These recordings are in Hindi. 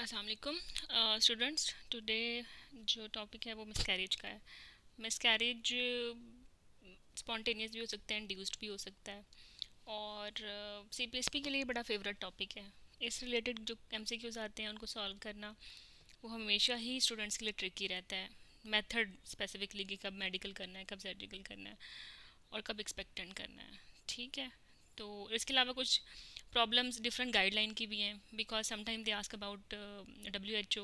अस्सलाम वालेकुम स्टूडेंट्स। टुडे जो टॉपिक है वो मिसकैरेज का है। मिसकैरेज स्पॉन्टेनियस भी हो सकता है, इंड्यूस्ड भी हो सकता है, और सीपीएसपी के लिए बड़ा फेवरेट टॉपिक है। इस रिलेटेड जो एमसीक्यूज आते हैं उनको सॉल्व करना वो हमेशा ही स्टूडेंट्स के लिए ट्रिकी रहता है। मेथड स्पेसिफिकली कि कब मेडिकल करना है, कब सर्जिकल करना है और कब एक्सपेक्टेंट करना है। ठीक है, तो इसके अलावा कुछ प्रॉब्लम्स डिफरेंट गाइडलाइन की भी हैं, because sometime they ask about WHO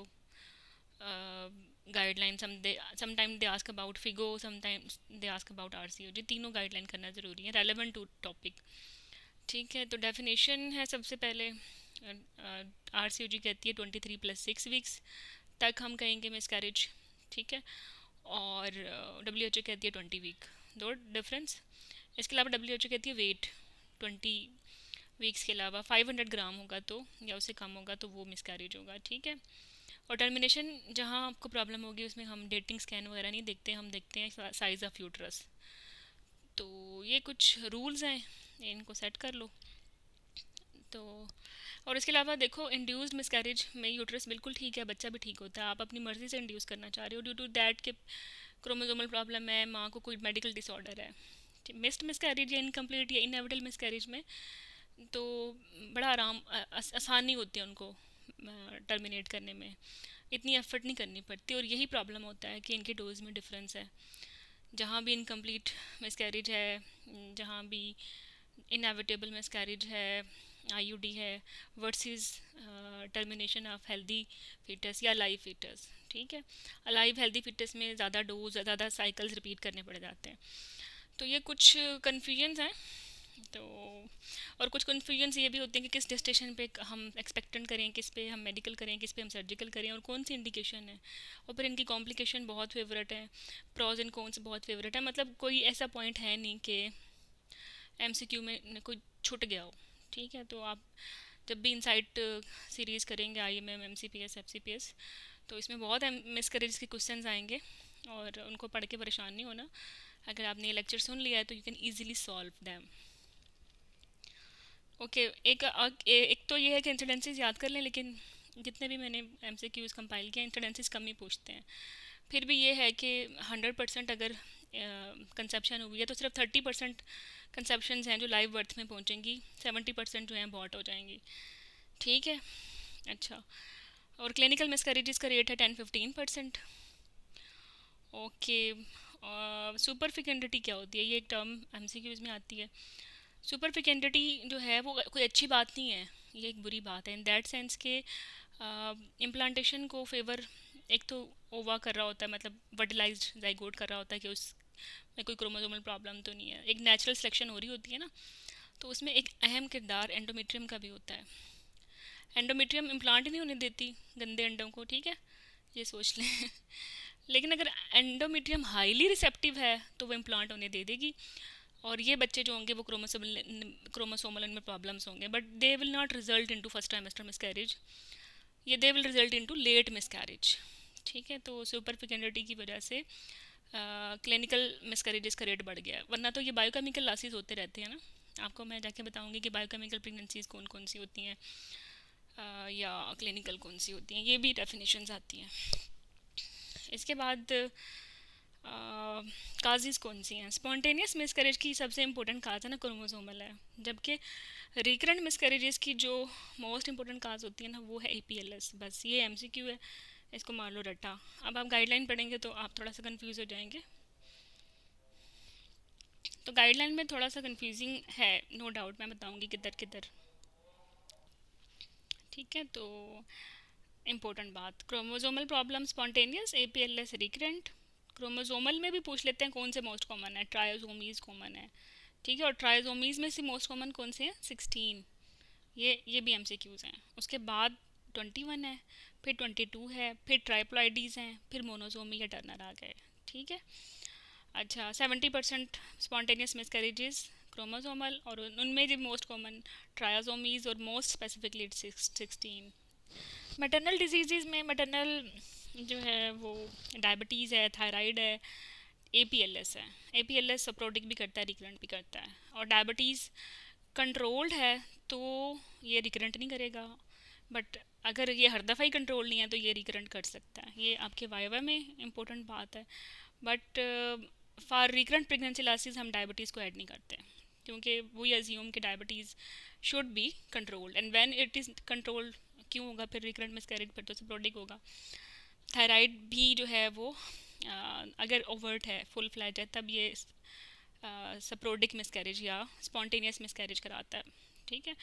guideline, sometime they ask about Figo, sometimes they ask about RCO। ये तीनों गाइडलाइन करना ज़रूरी है, रेलेवेंट टू टॉपिक। ठीक है, तो डेफिनेशन है सबसे पहले। RCOG कहती है 23+6 वीक्स तक हम कहेंगे मिसकैरेज। ठीक है, और WHO कहती है 20 वीक। दो डिफरेंस। इसके अलावा WHO कहती है वेट 20 वीक्स के अलावा 500 ग्राम होगा तो, या उससे कम होगा तो वो मिसकैरेज होगा। ठीक है, और टर्मिनेशन जहाँ आपको प्रॉब्लम होगी उसमें हम डेटिंग स्कैन वगैरह नहीं देखते, हम देखते हैं साइज़ ऑफ यूट्रस। तो ये कुछ रूल्स हैं, इनको सेट कर लो। तो और इसके अलावा देखो, इंड्यूस्ड मिसकैरेज में यूट्रस बिल्कुल ठीक है, बच्चा भी ठीक होता है, आप अपनी मर्ज़ी से इंड्यूस करना चाह रहे हो ड्यू टू दैट के क्रोमोसोमल प्रॉब्लम है, माँ को कोई मेडिकल डिसऑर्डर है। मिस्ड मिसकैरेज या इनकम्प्लीट या इनएविटेबल मिसकैरेज में तो बड़ा आसानी होती है उनको टर्मिनेट करने में, इतनी एफर्ट नहीं करनी पड़ती। और यही प्रॉब्लम होता है कि इनके डोज में डिफरेंस है। जहाँ भी इनकम्प्लीट मिसकैरेज है, जहाँ भी इनएविटेबल मिसकैरेज है, IUD है, versus termination of healthy foetus या लाइव फीटस। ठीक है, अलाइव हेल्दी फीटस में ज़्यादा डोज, ज़्यादा साइकिल्स रिपीट करने पड़ जाते हैं। तो ये कुछ कन्फ्यूजन्स हैं। तो और कुछ कन्फ्यूजन्स ये भी होते हैं कि किस डेस्टिनेशन पे हम एक्सपेक्टेंट करें, किस पे हम मेडिकल करें, किस पे हम सर्जिकल करें, और कौन सी इंडिकेशन है। और फिर इनकी कॉम्प्लिकेशन बहुत फेवरेट है, प्रॉज एंड कॉन्स बहुत फेवरेट है। मतलब कोई ऐसा पॉइंट है नहीं कि MCQ में कोई छूट गया हो। ठीक है, तो आप जब भी इनसाइट सीरीज़ करेंगे IMM, MCPS, FCPS, तो इसमें बहुत मिसकरेज के क्वेश्चंस आएंगे, और उनको पढ़ के परेशान नहीं होना। अगर आपने ये लेक्चर सुन लिया है तो you can easily solve them. Okay, एक तो ये है कि इंसिडेंसेस याद कर लें, लेकिन जितने भी मैंने MCQs कंपाइल किए इंसिडेंसेस कम ही पूछते हैं। फिर भी ये है कि 100% अगर कंसेप्शन हुई है तो सिर्फ 30% कंसेप्शन हैं जो लाइव बर्थ में पहुंचेंगी, 70% जो हैं बॉट हो जाएंगी। ठीक है, अच्छा। और क्लिनिकल मिसकैरेजेस का रेट है 10-15%। ओके, सुपर फिकेंडिटी क्या होती है, ये एक टर्म MCQs में आती है। सुपर फिकेंडिटी जो है वो कोई अच्छी बात नहीं है, ये एक बुरी बात है इन दैट सेंस के इम्प्लांटेशन को फेवर एक तो ओवा कर रहा होता है, मतलब वर्टिलाइज्ड जाइगोट कर रहा होता है कि उस में कोई क्रोमोसोमल प्रॉब्लम तो नहीं है, एक नेचुरल सिलेक्शन हो रही होती है ना। तो उसमें एक अहम किरदार एंडोमेट्रियम का भी होता है। एंडोमेट्रियम इम्प्लांट ही नहीं होने देती गंदे अंडों को। ठीक है, ये सोच लें। लेकिन अगर एंडोमेट्रियम हाईली रिसेप्टिव है तो वो इम्प्लांट होने दे देगी, और ये बच्चे जो होंगे वो क्रोमोसोमल में प्रॉब्लम्स होंगे, but they will not result into first trimester miscarriage, ये they will result into late miscarriage. ठीक है, तो सुपर फिकेंडिटी की वजह से क्लिनिकल मिसकैरेजेस का रेट बढ़ गया। वरना तो ये बायोकेमिकल लॉसेस होते रहते हैं ना, आपको मैं जाके बताऊंगी कि बायोकेमिकल प्रेगनेंसीज कौन कौन सी होती हैं, या क्लिनिकल कौन सी होती हैं, ये भी डेफिनेशंस आती हैं। इसके बाद काजेज़ कौन सी हैं। स्पॉन्टेनियस मिसकैरेज की सबसे इंपॉर्टेंट काज है ना क्रोमोसोमल है, जबकि रिकरेंट मिसकैरेजेस की जो मोस्ट इंपॉर्टेंट काज होती है ना वो है APLS। बस ये MCQ है, इसको मार लो रट्टा। अब आप गाइडलाइन पढ़ेंगे तो आप थोड़ा सा कंफ्यूज हो जाएंगे। तो गाइडलाइन में थोड़ा सा कंफ्यूजिंग है, नो डाउट, मैं बताऊंगी किधर किधर। ठीक है, तो इम्पोर्टेंट बात, chromosomal problem spontaneous, APLS recurrent. Chromosomal में भी पूछ लेते हैं कौन से मोस्ट कॉमन है, ट्रायोसोमीज कॉमन है। ठीक है, और ट्रायोसोमीज में से मोस्ट कॉमन कौन से हैं, 16। ये भी MCQs हैं। उसके बाद 21 है, फिर 22 है, फिर ट्राइप्लॉइडीज़ हैं, फिर मोनोसोमी या टर्नर आ गए। ठीक है, अच्छा। 70% स्पॉन्टेनियस मिसकैरेजेस क्रोमोसोमल, और उनमें जो मोस्ट कॉमन ट्रायोसोमीज, और मोस्ट स्पेसिफिकली 16। मैटरनल डिजीज़ में मैटरनल जो है वो डायबिटीज़ है, थायराइड है, APLS है। APLS सप्रोटिक भी करता है, रिकरेंट भी करता है। और डायबिटीज़ कंट्रोल्ड है तो ये रिकरेंट नहीं करेगा, बट अगर ये हर दफ़ा ही कंट्रोल नहीं है तो ये रिकरेंट कर सकता है, ये आपके वाइवा में इंपॉर्टेंट बात है। But for recurrent pregnancy losses हम डायबिटीज़ को ऐड नहीं करते, क्योंकि वो अज्यूम कि diabetes should be controlled, and when it is controlled क्यों होगा फिर रिकरेंट मिसकैरेज, फिर तो सिप्रोडिक होगा। थायराइड भी जो है वो अगर ओवर्ट है, फुल फ्लैज है, तब ये सप्रोडिक मिसकैरेज या स्पॉन्टेनियस मिसकैरेज कराता है, ठीक है।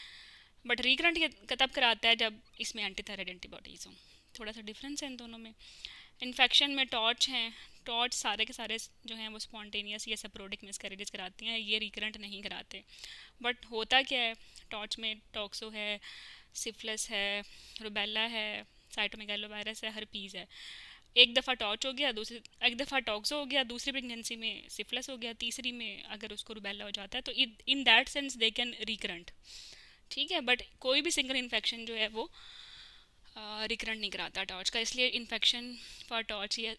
बट रिकरेंट तब कराता है जब इसमें एंटी थायराइड एंटीबॉडीज़ हों। थोड़ा सा डिफरेंस है इन दोनों में। इन्फेक्शन में टॉर्च हैं, टॉर्च सारे के सारे जो हैं वो स्पॉन्टेनियस या सप्रोडिक मिसकैरेजेस कराती हैं, ये रिकरेंट नहीं कराते। बट होता क्या है, टॉर्च में टॉक्सो है, सिफिलिस है, रुबेला है, साइटोमेगालोवायरस है, हर्पीज़ है। एक दफ़ा टॉर्च हो गया, दूसरी एक दफ़ा टॉक्सो हो गया, दूसरी प्रेगनेंसी में सिफिलिस हो गया, तीसरी में अगर उसको रुबेला हो जाता है तो in that sense they can recurrent, ठीक है। बट कोई भी सिंगल इन्फेक्शन जो है वो रिकरेंट नहीं कराता टॉर्च का, इसलिए इन्फेक्शन फॉर टॉर्च या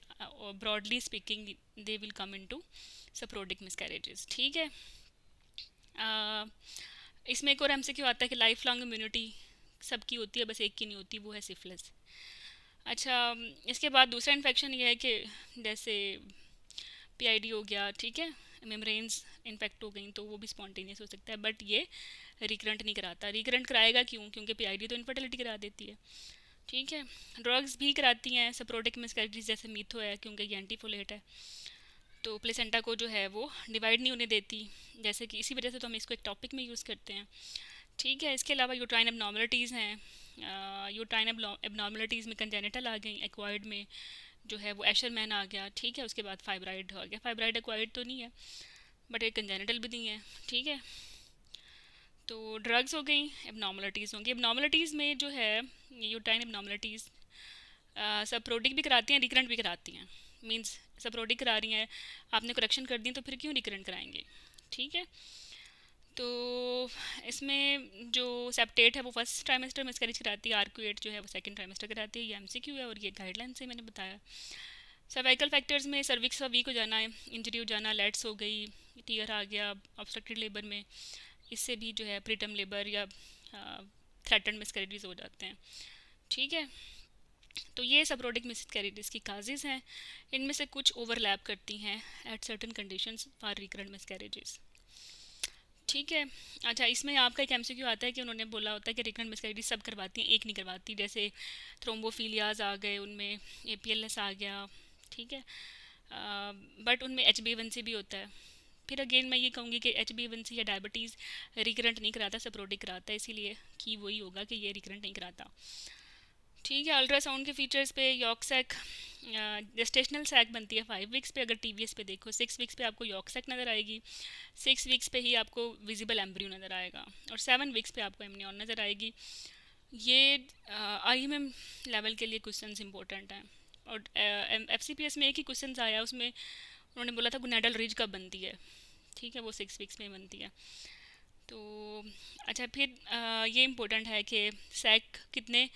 broadly speaking they will come into sporadic miscarriages, ठीक है। uh, इसमें एक और हमसे क्यों आता है कि लाइफ लॉन्ग इम्यूनिटी सबकी होती है, बस एक की नहीं होती, वो है सिफिलिस। अच्छा, इसके बाद दूसरा इन्फेक्शन ये है कि जैसे पीआईडी हो गया, ठीक है, मेम्ब्रेन्स इन्फेक्ट हो गई तो वो भी स्पॉन्टेनियस हो सकता है, बट ये रिकरेंट नहीं कराता। रिकरेंट कराएगा क्यों, क्योंकि पीआईडी तो इनफर्टिलिटी करा देती है, ठीक है। ड्रग्स भी कराती हैं सप्रोटिक मिसकैरेज, जैसे मीथो है, क्योंकि ये एंटीफोलेट है, तो प्लेसेंटा को जो है वो डिवाइड नहीं होने देती, जैसे कि इसी वजह से तो हम इसको एक टॉपिक में यूज़ करते हैं, ठीक है। इसके अलावा यूट्राइन एबनॉर्मलिटीज़ हैं, यूट्राइन एबनॉर्मलिटीज़ में कंजेनिटल आ गई, एक्वायर्ड में जो है वो एशरमैन आ गया, ठीक है। उसके बाद फाइब्राइड आ गया, फाइब्राइड एक्वायर्ड तो नहीं है बट एक कंजेनिटल भी नहीं है, ठीक है। तो ड्रग्स हो गई, एबनॉर्मलिटीज़ होंगी। एबनॉर्मलिटीज़ में जो है यूट्राइन एबनॉर्मलिटीज़ सप्रोडिक भी कराती हैं, रिकरेंट भी कराती हैं। मींस सप्रोडिक करा रही हैं, आपने करेक्शन कर दी तो फिर क्यों रिकरेंट कराएंगे, ठीक है। तो इसमें जो सेप्टेट है वो फर्स्ट ट्राइमेस्टर मिसकैरेज कराती है, आर्क्यूएट जो है वो सेकंड ट्राइमेस्टर कराती है, ये एमसीक्यू है और ये गाइडलाइन से मैंने बताया। सर्वाइकल फैक्टर्स में सर्विक्स का वीक हो जाना है, इंजरी हो जाना, लेट्स हो गई, टीयर आ गया ऑब्स्ट्रक्टेड लेबर में, इससे भी जो है प्रीटर्म लेबर या थ्रेटन्ड मिसकैरेजेस हो जाते हैं, ठीक है। तो ये सप्रोडिक मिसकैरेजेस की काजेज़ हैं, इनमें से कुछ ओवरलैप करती हैं at certain conditions for recurrent miscarriages, ठीक है। अच्छा, इसमें आपका एक एमसीक्यू आता है कि उन्होंने बोला होता है कि रिकरेंट मिसकैरेज सब करवाती हैं, एक नहीं करवाती, जैसे थ्रोम्बोफीलियाज आ गए, उनमें एपीएलएस आ गया, ठीक है। बट उनमें HbA1c भी होता है। फिर अगेन मैं ये कहूँगी कि HbA1c या डायबिटीज़ रिकरेंट नहीं कराता, सप्रोडिक कराता है, इसीलिए कि वही होगा कि ये रिकरेंट नहीं कराता, ठीक है। अल्ट्रासाउंड के फीचर्स पे यॉर्क सैक, जेस्टेशनल सैक बनती है 5 वीक्स पे, अगर टीवीएस पे देखो 6 वीक्स पे आपको यॉर्क सैक नज़र आएगी, 6 वीक्स पे ही आपको विजिबल एम्ब्रियो नज़र आएगा, और 7 वीक्स पे आपको एमनियन नज़र आएगी। ये IMM लेवल के लिए क्वेश्चन इंपॉर्टेंट हैं। और FCPS में एक ही क्वेश्चन आया, उसमें उन्होंने बोला था गुनेडल रिज कब बनती है, ठीक है, वो 6 वीक्स में बनती है। तो अच्छा, फिर ये इम्पोर्टेंट है कि सैक कितने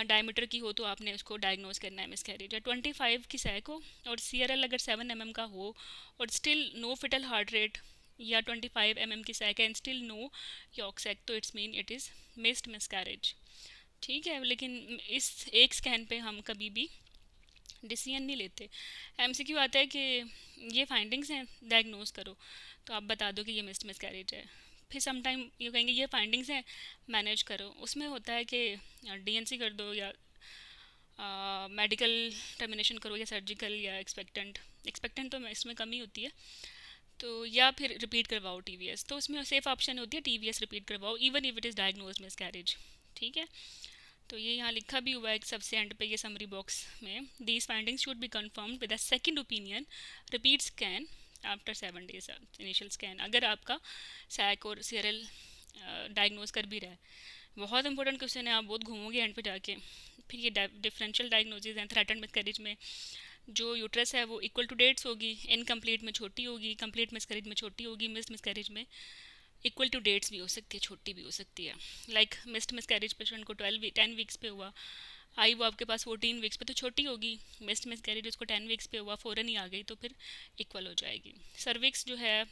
डायमीटर की हो तो आपने उसको डायग्नोज करना है मिसकैरेज। 25 की सैक हो और CRL अगर 7 mm का हो और still no foetal heart rate, या 25 mm की सैक है and still no yolk sac, तो it's mean it is missed miscarriage, ठीक है। लेकिन इस एक स्कैन पे हम कभी भी डिसीजन नहीं लेते। MCQ आता है कि ये फाइंडिंग्स हैं, डायग्नोज करो, तो आप बता दो कि ये मिस्ड मिसकैरेज है। फिर समटाइम ये कहेंगे ये फाइंडिंग्स हैं, मैनेज करो, उसमें होता है कि DNC कर दो, या मेडिकल टर्मिनेशन करो, या सर्जिकल, या एक्सपेक्टेंट, एक्सपेक्टेंट तो इसमें कमी होती है, तो या फिर रिपीट करवाओ TVS, तो उसमें सेफ ऑप्शन होती है TVS रिपीट करवाओ even if it is diagnose miscarriage, ठीक है। तो ये यहाँ लिखा भी हुआ है सबसे एंड पे, ये समरी बॉक्स में, these findings should be confirmed with a second opinion, repeat scan after 7 days initial scan, अगर आपका सैक और CRL डायग्नोज कर भी रहा है। बहुत इंपॉर्टेंट क्वेश्चन है, आप बहुत घूमोगे एंड पे जाके। फिर ये डिफरेंशियल डायग्नोसिस हैं, थ्रेटन्ड मिसकैरेज में जो यूट्रस है वो इक्वल टू डेट्स होगी, इनकम्प्लीट में छोटी होगी, कंप्लीट मिसकैरेज में छोटी होगी, मिस्ड मिसकैरेज में इक्वल टू डेट्स भी हो सकती है, छोटी भी हो सकती है। लाइक मिस्ड मिसकैरेज पेशेंट को 10 वीक्स पे हुआ, आई वो आपके पास 14 वीक्स पे, तो छोटी होगी। मिस्ड मिसकैरेज उसको 10 वीक्स पे हुआ, फ़ौरन ही आ गई, तो फिर इक्वल हो जाएगी। सर्विक्स जो है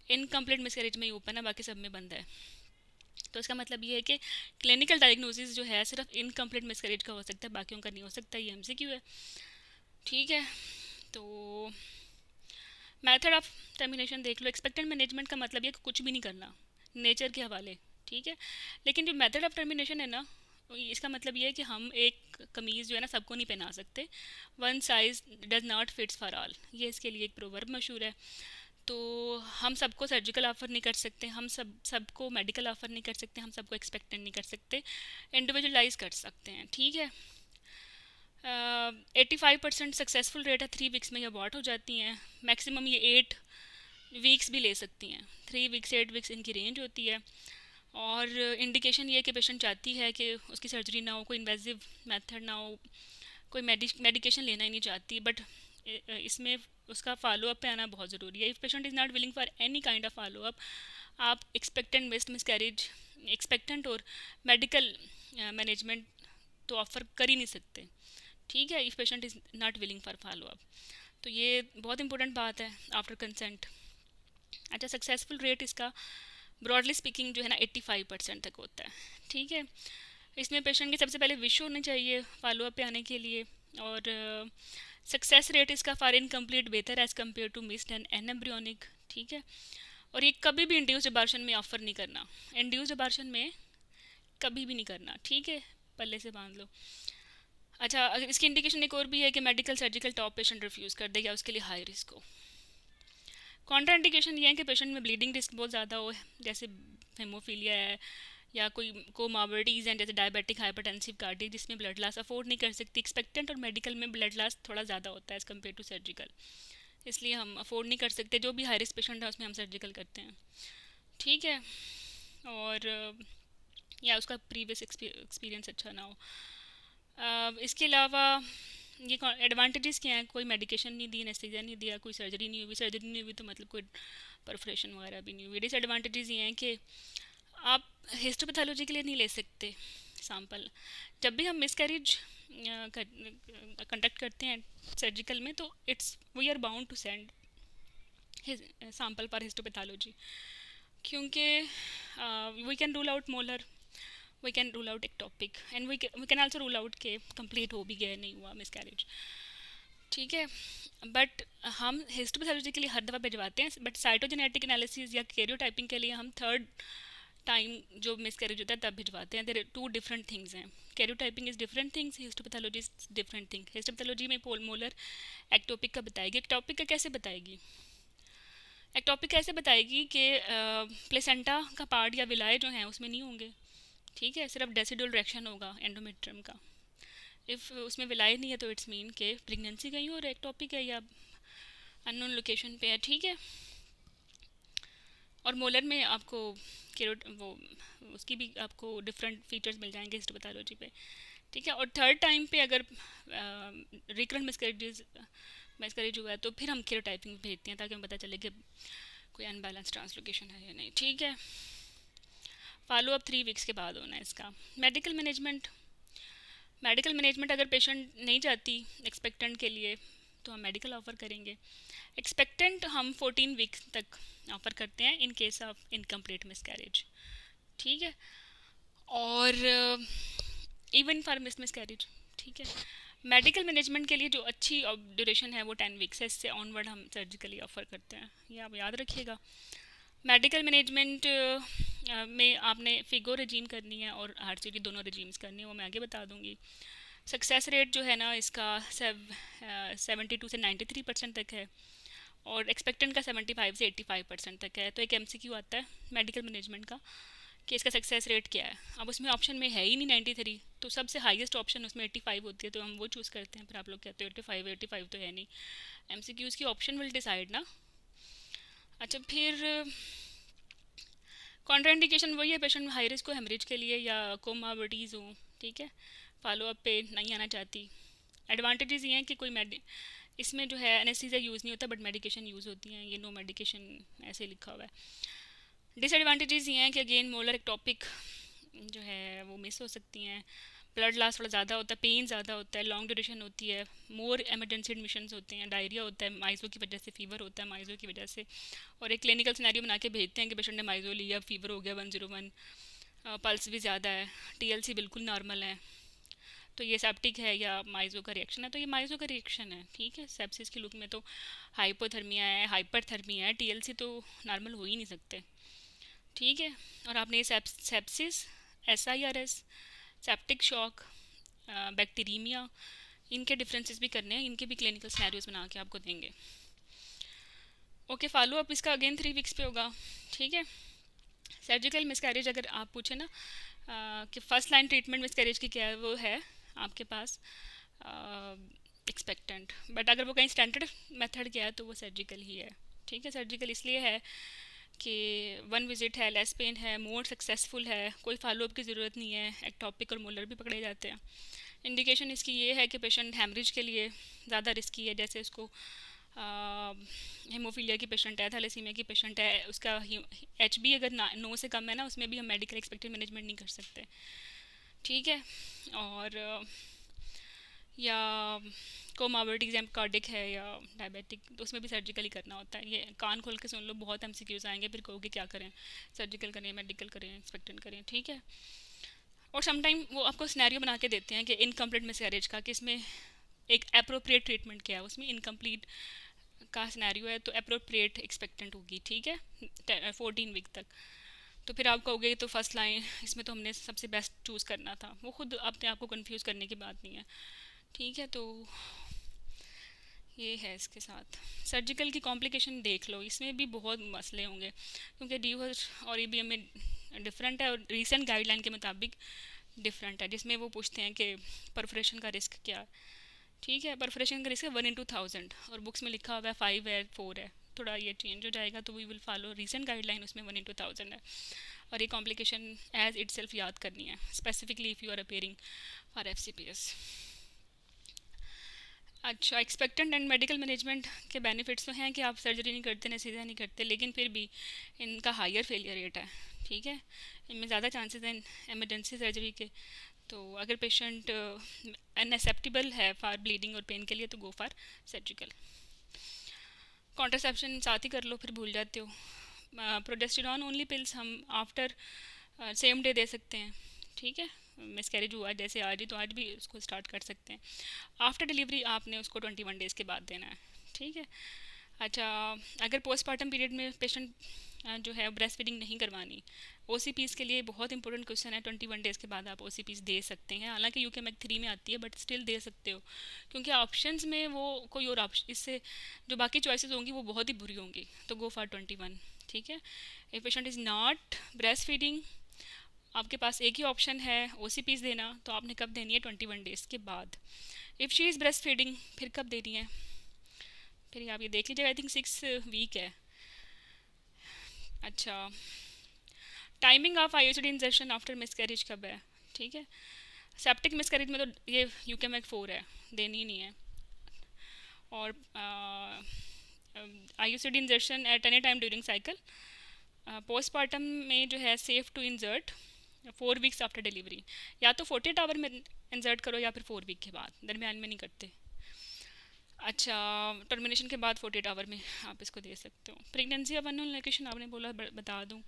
इनकम्प्लीट मिसकैरेज में ही ओपन है, बाकी सब में बंद है, तो इसका मतलब ये है कि क्लिनिकल डायग्नोसिस जो है सिर्फ इनकम्प्लीट मिसकैरेज का हो सकता है, बाकियों का नहीं हो सकता। ये एमसीक्यू है, ठीक है। तो मेथड ऑफ टर्मिनेशन देख लो। एक्सपेक्टेड मैनेजमेंट का मतलब ये कि कुछ भी नहीं करना, नेचर के हवाले, ठीक है। लेकिन जो मेथड ऑफ टर्मिनेशन है ना, इसका मतलब ये है कि हम एक कमीज़ जो है ना सबको नहीं पहना सकते। One size does not fits for all, ये इसके लिए एक प्रोवर्ब मशहूर है। तो हम सबको सर्जिकल ऑफ़र नहीं कर सकते, हम सबको मेडिकल ऑफ़र नहीं कर सकते, हम सबको एक्सपेक्टेड नहीं कर सकते, इंडिविजुअलाइज कर सकते हैं, ठीक है। 85% सक्सेसफुल रेट है, 3 वीक्स में ये अबॉर्ट हो जाती हैं। मैक्सिमम ये 8 वीक्स भी ले सकती हैं, 3 वीक्स 8 वीक्स इनकी रेंज होती है। और इंडिकेशन ये है कि पेशेंट चाहती है कि उसकी सर्जरी ना हो, कोई इन्वेजिव मेथड ना हो, कोई मेडिकेशन लेना ही नहीं चाहती, बट इसमें उसका फॉलो अप पे आना बहुत ज़रूरी है। If patient is not willing for any kind of follow up, आप एक्सपेक्टेंट मिसकैरेज, एक्सपेक्टेंट और मेडिकल मैनेजमेंट तो ऑफ़र कर ही नहीं सकते, ठीक है, if patient is not willing for follow up. तो ये बहुत इंपॉर्टेंट बात है आफ्टर कंसेंट। अच्छा, सक्सेसफुल रेट इसका ब्रॉडली स्पीकिंग जो है ना 85% तक होता है, ठीक है। इसमें पेशेंट की सबसे पहले विश होनी चाहिए फॉलो अप पे आने के लिए। और सक्सेस रेट इसका फॉर इनकम्प्लीट बेहतर as compared to missed and embryonic, ठीक है। और ये कभी भी इंड्यूस्ड अबॉर्शन में ऑफर नहीं करना, इंड्यूस्ड अबॉर्शन में कभी भी नहीं करना, ठीक है, पल्ले से बांध लो। अच्छा, अगर इसकी इंडिकेशन एक और भी है कि medical surgical top patient refuse कर दे या उसके लिए हाई रिस्क हो। कॉन्ट्रा इंडिकेशन ये है कि पेशेंट में ब्लीडिंग रिस्क बहुत ज़्यादा हो, जैसे हेमोफीलिया है या कोई कोमॉर्बिडिटीज़ हैं जैसे डायबिटिक, हाइपरटेंसिव, कार्डियक, जिसमें ब्लड लॉस अफोर्ड नहीं कर सकती। एक्सपेक्टेंट और मेडिकल में ब्लड लॉस थोड़ा ज़्यादा होता है एज़ कम्पेयर टू सर्जिकल, इसलिए हम अफोर्ड नहीं कर सकते। जो भी हाई रिस्क पेशेंट है उसमें हम सर्जिकल करते हैं, ठीक है। और या उसका प्रीवियस एक्सपीरियंस अच्छा ना हो। इसके अलावा ये एडवांटेजेस क्या हैं? कोई मेडिकेशन नहीं दी, एनेस्थीसिया नहीं दिया, कोई सर्जरी नहीं हुई। सर्जरी नहीं हुई तो मतलब कोई परफोरेशन वगैरह भी नहीं हुई। डिसएडवांटेजेस ये हैं कि आप हिस्टोपैथोलॉजी के लिए नहीं ले सकते सैंपल। जब भी हम मिसकैरेज कंडक्ट करते हैं सर्जिकल में, तो it's we are bound to send sample for histopathology, क्योंकि we can rule out molar, we can rule out ectopic, and we can also rule out के कंप्लीट हो भी गया नहीं हुआ मिसकैरेज, ठीक है। बट हम हिस्टोपैथोलॉजी के लिए हर दफ़ा भिजवाते हैं, बट साइटोजेनेटिक एनालिसिस या कैरियोटाइपिंग के लिए हम थर्ड टाइम जो मिसकैरेज होता है तब भिजवाते हैं। देयर टू डिफरेंट थिंग्स हैं। Karyotyping is different things, histopathology is different thing. Histopathology में मोलर एक्टोपिक का बताएगी, एक्टोपिक का कैसे बताएगी? एक्टोपिक कैसे बताएगी कि प्लेसेंटा का पार्ट या विलाय जो हैं उसमें नहीं होंगे, ठीक है, सिर्फ डेसिडुअल रिएक्शन होगा एंडोमेट्रियम का। इफ़ उसमें विलाय नहीं है तो इट्स मीन के प्रेगनेंसी कहीं और एक्टोपिक है या अननोन लोकेशन पे है, ठीक है। और मोलर में आपको केरोट वो उसकी भी आपको डिफरेंट फीचर्स मिल जाएंगे हिस्टोपैथोलॉजी पे, ठीक है। और थर्ड टाइम पे अगर रिकरेंट मिसकैरेज हुआ है तो फिर हम केरोटाइपिंग भेजते हैं ताकि हमें पता चले कि कोई अनबैलेंस ट्रांसलोकेशन है या नहीं, ठीक है। फॉलो अप 3 वीक्स के बाद होना है इसका। मेडिकल मैनेजमेंट अगर पेशेंट नहीं चाहती एक्सपेक्टेंट के लिए तो हम मेडिकल ऑफ़र करेंगे। एक्सपेक्टेंट हम 14 वीक्स तक ऑफ़र करते हैं in case of incomplete miscarriage, ठीक है। और इवन फॉर मिसकैरेज, ठीक है। मेडिकल मैनेजमेंट के लिए जो अच्छी ड्यूरेशन है वो 10 वीक्स है, इससे ऑनवर्ड हम सर्जिकली ऑफ़र करते हैं, ये आप याद रखिएगा। मेडिकल मैनेजमेंट में आपने फिगो रजीम करनी है और आरसीटी दोनों रजीम्स करनी है, वो मैं आगे बता दूंगी। सक्सेस रेट जो है ना इसका 72 से 93% तक है और एक्सपेक्टेंट का 75 से 85% तक है। तो एक एमसीक्यू आता है मेडिकल मैनेजमेंट का कि इसका सक्सेस रेट क्या है। अब उसमें ऑप्शन में है ही नहीं 93, तो सबसे हाईएस्ट ऑप्शन उसमें 85 होती है, तो हम वो चूज़ करते हैं। फिर आप लोग कहते हो 85 तो है नहीं, एमसीक्यूज़ की ऑप्शन विल डिसाइड ना। अच्छा, फिर कॉन्ट्राइंडिकेशन वही है, पेशेंट हाई रिस्क हो हेमरेज के लिए या कोमॉर्बिडिटीज़ हो, ठीक है, फॉलो अप पे नहीं आना चाहती। एडवांटेजेस ये हैं कि कोई इसमें जो है एनेस्थीसिया यूज़ नहीं होता बट मेडिकेशन यूज़ होती हैं, ये नो मेडिकेशन ऐसे लिखा हुआ है। डिसएडवांटेजेस ये हैं कि अगेन मोलर एक्टोपिक जो है वो मिस हो सकती हैं, ब्लड लॉस थोड़ा ज़्यादा होता है, पेन ज़्यादा होता है, लॉन्ग ड्यूरेशन होती है, मोर एमरजेंसी एडमिशन्स होते हैं, डायरिया होता है माइजो की वजह से, फीवर होता है माइजो की वजह से। और एक क्लिनिकल सिनेरियो बना के भेजते हैं कि पेशेंट ने माइजो लिया, फीवर हो गया 101, पल्स भी ज़्यादा है, टीएलसी बिल्कुल नॉर्मल है, तो ये सेप्टिक है या माइजो का रिएक्शन है? तो ये माइजो का रिएक्शन है, ठीक है। सेप्सिस के लुक में तो हाइपोथर्मिया है, हाइपरथर्मिया है, टीएलसी तो नॉर्मल हो ही नहीं सकते, ठीक है। और आपने ये सेप्सिस, एसआईआरएस, सेप्टिक शॉक, बैक्टीरीमिया, इनके डिफरेंसेस भी करने हैं, इनके भी क्लिनिकल सिनेरियोज बना के आपको देंगे। ओके, फॉलो अप इसका अगेन 3 वीक्स पे होगा, ठीक है। सर्जिकल मिसकैरेज अगर आप पूछे ना कि फर्स्ट लाइन ट्रीटमेंट मिसकैरेज की क्या है, वो है आपके पास एक्सपेक्टेंट, बट अगर वो कहीं स्टैंडर्ड मेथड किया है तो वो सर्जिकल ही है, ठीक है। सर्जिकल इसलिए है कि 1 विजिट है, लेस पेन है, मोर सक्सेसफुल है, कोई फॉलोअप की ज़रूरत नहीं है, एक्टॉपिक और मोलर भी पकड़े जाते हैं। इंडिकेशन इसकी ये है कि पेशेंट हेमरेज के लिए ज़्यादा रिस्की है, जैसे उसको हेमोफीलिया की पेशेंट है, थैलेसीमिया की पेशेंट है, उसका HB अगर 9 से कम है ना, उसमें भी हम मेडिकल एक्सपेक्टेड मैनेजमेंट नहीं कर सकते, ठीक है। और या कोमॉर्बिडिटीज कार्डिक है या डायबिटिक, तो उसमें भी सर्जिकल ही करना होता है। ये कान खोल के सुन लो, बहुत MCQs आएंगे, फिर कहोगे क्या करें, सर्जिकल करें, मेडिकल करें, एक्सपेक्टेंट करें, ठीक है। और समटाइम वो आपको सिनेरियो बना के देते हैं कि इनकम्प्लीट मिसकैरेज का, कि इसमें एक अप्रोप्रिएट ट्रीटमेंट क्या है, उसमें इनकम्प्लीट का सिनेरियो है तो अप्रोप्रिएट एक्सपेक्टेंट होगी, ठीक है, 14 वीक तक। तो फिर आप कहोगे तो फर्स्ट लाइन इसमें तो हमने सबसे बेस्ट चूज़ करना था, वो खुद अपने आप को कन्फ्यूज़ करने की बात नहीं है, ठीक है। तो ये है इसके साथ। सर्जिकल की कॉम्प्लिकेशन देख लो, इसमें भी बहुत मसले होंगे, क्योंकि डीओएच और EBM में डिफरेंट है, और रीसेंट गाइडलाइन के मुताबिक डिफरेंट है, जिसमें वो पूछते हैं कि परफोरेशन का रिस्क क्या है, ठीक है। परफोरेशन का रिस्क है 1/1000, और बुक्स में लिखा हुआ है 5 है, 4 है, थोड़ा ये चेंज हो जाएगा, तो we will follow recent guideline, उसमें 1/1000 है। और ये कॉम्प्लिकेशन एज इट सेल्फ याद करनी है, specifically if you are appearing for FCPS। अच्छा, एक्सपेक्टेंट एंड मेडिकल मैनेजमेंट के बेनिफिट्स तो हैं कि आप सर्जरी नहीं करते, नसीजा नहीं करते, लेकिन फिर भी इनका हायर फेलियर रेट है, ठीक है। इनमें ज़्यादा चांसेस हैं इमरजेंसी सर्जरी के। तो अगर पेशेंट अनएक्सेप्टेबल है फॉर ब्लीडिंग और पेन के लिए, तो गो फॉर सर्जिकल। कॉन्ट्रासेप्शन साथ ही कर लो, फिर भूल जाते हो। प्रोजेस्टेरॉन ओनली पिल्स हम आफ्टर सेम डे दे सकते हैं, ठीक है। मिसकैरेज हुआ जैसे आज ही, तो आज भी उसको स्टार्ट कर सकते हैं। आफ्टर डिलीवरी आपने उसको 21 डेज़ के बाद देना है, ठीक है। अच्छा, अगर पोस्टमार्टम पीरियड में पेशेंट जो है ब्रेस्ट फीडिंग नहीं करवानी, OCPs के लिए बहुत इंपॉर्टेंट क्वेश्चन है, 21 डेज़ के बाद आप OCPs दे सकते हैं, हालांकि UKMAC 3 में आती है, बट स्टिल दे सकते हो, क्योंकि ऑप्शंस में वो कोई और ऑप्शन, इससे जो बाकी चॉइसेस होंगी वो बहुत ही बुरी होंगी, तो गो फॉर 21, ठीक है। If patient is not breast feeding, आपके पास एक ही ऑप्शन है OCPs देना, तो आपने कब देनी है? 21 डेज़ के बाद। If she is breast feeding, फिर कब देनी है? फिर आप ये देख लीजिएगा, आई थिंक 6 वीक है। अच्छा, timing of IUCD injection after miscarriage कब है, ठीक है। सेप्टिक मिसकैरेज में तो ये UKMAC 4 है, देनी ही नहीं है। और IUCD injection at any time during cycle. Postmortem में जो है safe to insert 4 weeks after delivery, या तो 48 आवर में इंजर्ट करो या फिर 4 वीक के बाद, दरमियान में नहीं करते। अच्छा, टर्मिनेशन के बाद 48 आवर में आप इसको दे सकते हो। प्रेगनेंसी ऑफ अननोन लोकेशन आपने बोला, बता दूं,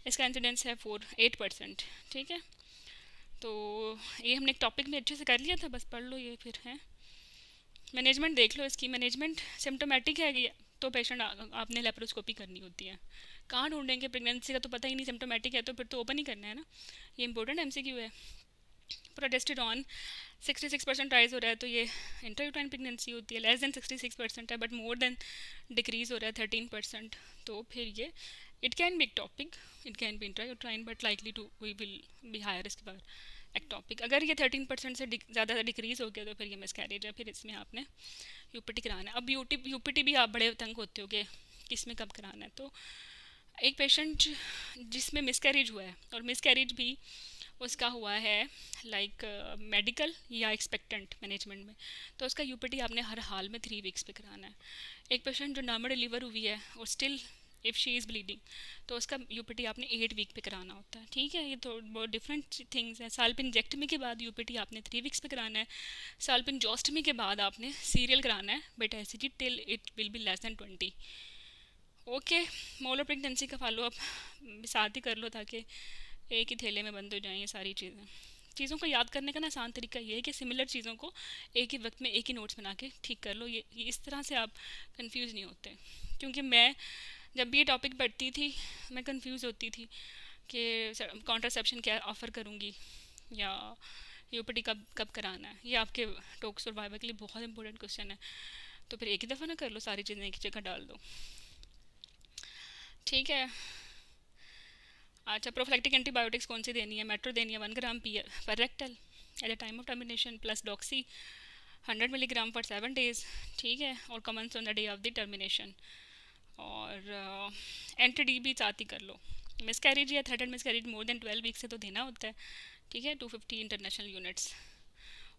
इसका इंसिडेंस है 8%, ठीक है। तो ये हमने एक टॉपिक में अच्छे से कर लिया था, बस पढ़ लो ये फिर है। मैनेजमेंट देख लो इसकी, मैनेजमेंट सिम्टोमेटिक है कि तो पेशेंट आपने लेप्रोस्कोपी करनी होती है। कहाँ ढूंढेंगे? प्रेगनेंसी का तो पता ही नहीं, सिम्टोमेटिक है तो फिर तो ओपन ही करना है ना, ये इंपॉर्टेंट MCQ है। प्रोजेस्टेरॉन 66% राइज हो रहा है, तो ये इंट्रायूट्राइन प्रेगनेंसी होती है। लेस देन 66% है, बट मोर देन डिक्रीज हो रहा है 13%, तो फिर ये it can be ectopic, it can be intrauterine, but likely to we will be higher risk for ectopic. अगर ये 13% से ज़्यादा डिक्रीज हो गया तो फिर ये मिसकैरेज है, फिर इसमें आपने UPT कराना है। अब UPT भी आप बड़े तंग होते हो कि किस में कब कराना है। तो एक पेशेंट जिसमें मिसकैरेज हुआ है, और मिसकैरेज भी उसका हुआ है लाइक मेडिकल या एक्सपेक्टेंट मैनेजमेंट में, तो उसका UPT आपने हर हाल में 3 वीक्स पे कराना है। एक पेशेंट जो नॉर्मल डिलीवर हुई है और still if she is bleeding, तो उसका UPT आपने 8 वीक पे कराना होता है, ठीक है। ये तो बहुत डिफरेंट थिंग्स हैं। साल्पिंजेक्टमी के बाद UPT आपने 3 वीक्स पे कराना है। साल्पिंजोस्टमी के बाद आपने सीरियल कराना है, but ACD till it will be less than 20। Okay, molar pregnancy का फॉलो अप साथ ही कर लो, ताकि एक ही थैले में बंद हो जाएँ ये सारी चीज़ें। चीज़ों को याद करने का ना आसान तरीका ये है कि सिमिलर चीज़ों को एक ही वक्त में एक ही नोट्स बना के ठीक कर लो। ये इस तरह से आप कंफ्यूज नहीं होते। क्योंकि मैं जब भी ये टॉपिक पढ़ती थी मैं कंफ्यूज होती थी कि कॉन्ट्रासेप्शन क्या ऑफ़र करूँगी या यूपीटी कब कब कराना है। ये आपके टॉक्स और वाइवा के लिए बहुत इंपॉर्टेंट क्वेश्चन है। तो फिर एक ही दफ़ा ना कर लो, सारी चीज़ें एक ही जगह डाल दो। ठीक है। अच्छा, प्रोफिलैक्टिक एंटीबायोटिक्स कौन सी देनी है? मेट्रो देनी है 1 ग्राम पर rectal at the time of termination plus doxy 100 milligram for 7 days। ठीक है, और commence on the day of the termination. और एंटी डी भी साथ ही कर लो। मिसकैरेज या threatened miscarriage more than 12 weeks से तो देना होता है। ठीक है, 250 इंटरनेशनल यूनिट्स।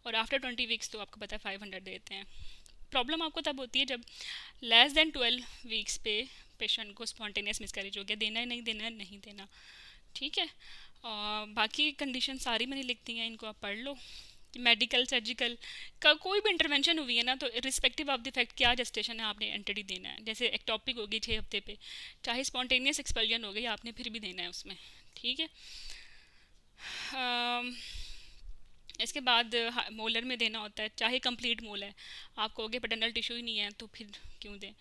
और आफ्टर 20 वीक्स तो आपको पता है 500 देते हैं। प्रॉब्लम आपको तब होती है जब लेस देन 12 वीक्स पे पेशेंट को स्पॉन्टेनियस मिसकैरेज हो गया। देना है नहीं देना है, नहीं देना। ठीक है। बाकी कंडीशन सारी मैंने लिखती हैं, इनको आप पढ़ लो। मेडिकल सर्जिकल का कोई भी इंटरवेंशन हुई है ना, तो रिस्पेक्टिव ऑफ द फैक्ट क्या जस्टेशन है आपने एंटिटी देना है। जैसे एक्टॉपिक होगी 6 हफ्ते पे, चाहे स्पॉन्टेनियस एक्सपल्जन हो गई, आपने फिर भी देना है उसमें। ठीक है। अम, इसके बाद मोलर में देना होता है, चाहे कंप्लीट मोल है। आप कहोगे पेटर्नल टिश्यू ही नहीं है तो फिर क्यों दें?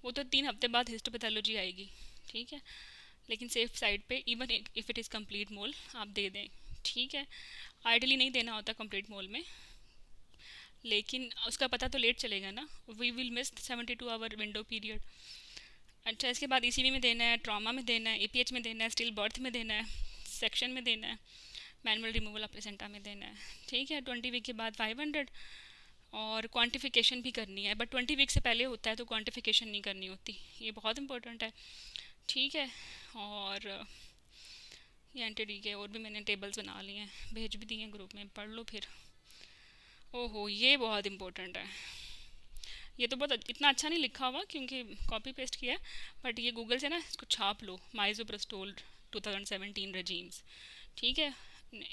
वो तो 3 हफ्ते बाद हिस्टोपैथोलॉजी आएगी। ठीक है, लेकिन सेफ साइड पे even if it is complete mole आप दे दें। ठीक है। आइडली नहीं देना होता कंप्लीट मोल में, लेकिन उसका पता तो लेट चलेगा ना। We will miss 72 hour window period. अच्छा, इसके बाद ईसीवी में देना है, ट्रॉमा में देना है, एपीएच में देना है, स्टिल बर्थ में देना है, सेक्शन में देना है, मैनुअल रिमूवल ऑफ प्लेसेंटा में देना है। ठीक है। 20 वीक के बाद 500। और क्वांटिफिकेशन भी करनी है, बट 20 वीक से पहले होता है तो क्वांटिफिकेशन नहीं करनी होती। ये बहुत इंपॉर्टेंट है। ठीक है। और ये एंटी के और भी मैंने टेबल्स बना लिए हैं, भेज भी दिए हैं ग्रुप में, पढ़ लो फिर। ओहो, ये बहुत इंपॉर्टेंट है। ये तो बहुत इतना अच्छा नहीं लिखा हुआ क्योंकि कॉपी पेस्ट किया है, बट ये गूगल से ना इसको छाप लो। माइजोप्रोस्टोल 2017 रेजीम्स। ठीक है।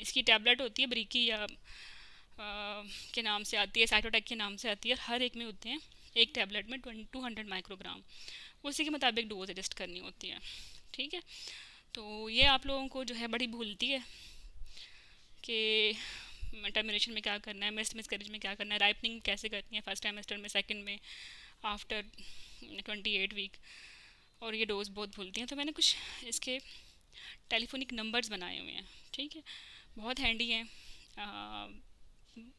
इसकी टैबलेट होती है ब्रीकी या के नाम से आती है, साइटोटेक के नाम से आती है। हर एक में होते हैं एक टैबलेट में 200 माइक्रोग्राम। उसी के मुताबिक डोज एडजस्ट करनी होती है। ठीक है। तो ये आप लोगों को जो है बड़ी भूलती है कि टर्मिनेशन में क्या करना है, मिसकैरेज में क्या करना है, राइपनिंग कैसे करनी है फर्स्ट टाइमेस्टर में, सेकंड में, आफ्टर 28 वीक। और ये डोज बहुत भूलती हैं। तो मैंने कुछ इसके टेलीफोनिक नंबर्स बनाए हुए हैं। ठीक है, बहुत हैंडी हैं।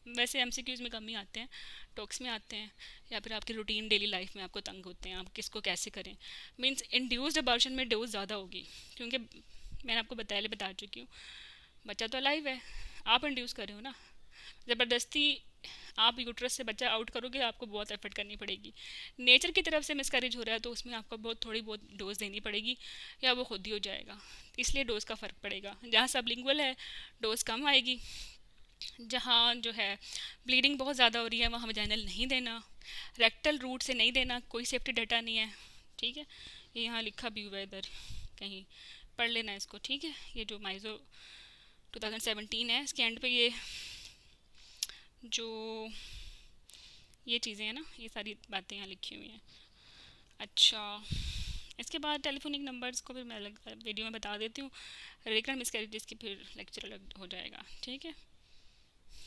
वैसे एमसीक्यूज़ में कम ही आते हैं, टॉक्स में आते हैं, या फिर आपकी रूटीन डेली लाइफ में आपको तंग होते हैं, आप किसको कैसे करें। मींस इंड्यूस्ड अबॉर्शन में डोज ज़्यादा होगी, क्योंकि मैंने आपको बता चुकी हूँ, बच्चा तो अलाइव है, आप इंड्यूस कर रहे हो ना। ज़बरदस्ती आप यूट्रस से बच्चा आउट करोगे, आपको बहुत एफर्ट करनी पड़ेगी। नेचर की तरफ से मिसकैरेज हो रहा है तो उसमें आपको थोड़ी बहुत डोज देनी पड़ेगी, या वो खुद ही हो जाएगा। इसलिए डोज का फ़र्क पड़ेगा। जहाँ सबलिंगुअल है डोज कम आएगी, जहाँ जो है ब्लीडिंग बहुत ज़्यादा हो रही है वहाँ वजाइनल नहीं देना, रेक्टल रूट से नहीं देना, कोई सेफ्टी डाटा नहीं है। ठीक है, ये यहाँ लिखा भी हुआ है इधर कहीं, पढ़ लेना इसको। ठीक है, ये जो माइजो 2017 है, इसके एंड पे ये जो ये चीज़ें हैं ना, ये सारी बातें यहाँ लिखी हुई हैं। अच्छा, इसके बाद टेलीफोनिक नंबर्स को फिर मैं अलग वीडियो में बता देती हूँ। रेगुलर मिसकैरेजेस की फिर लेक्चर अलग हो जाएगा। ठीक है।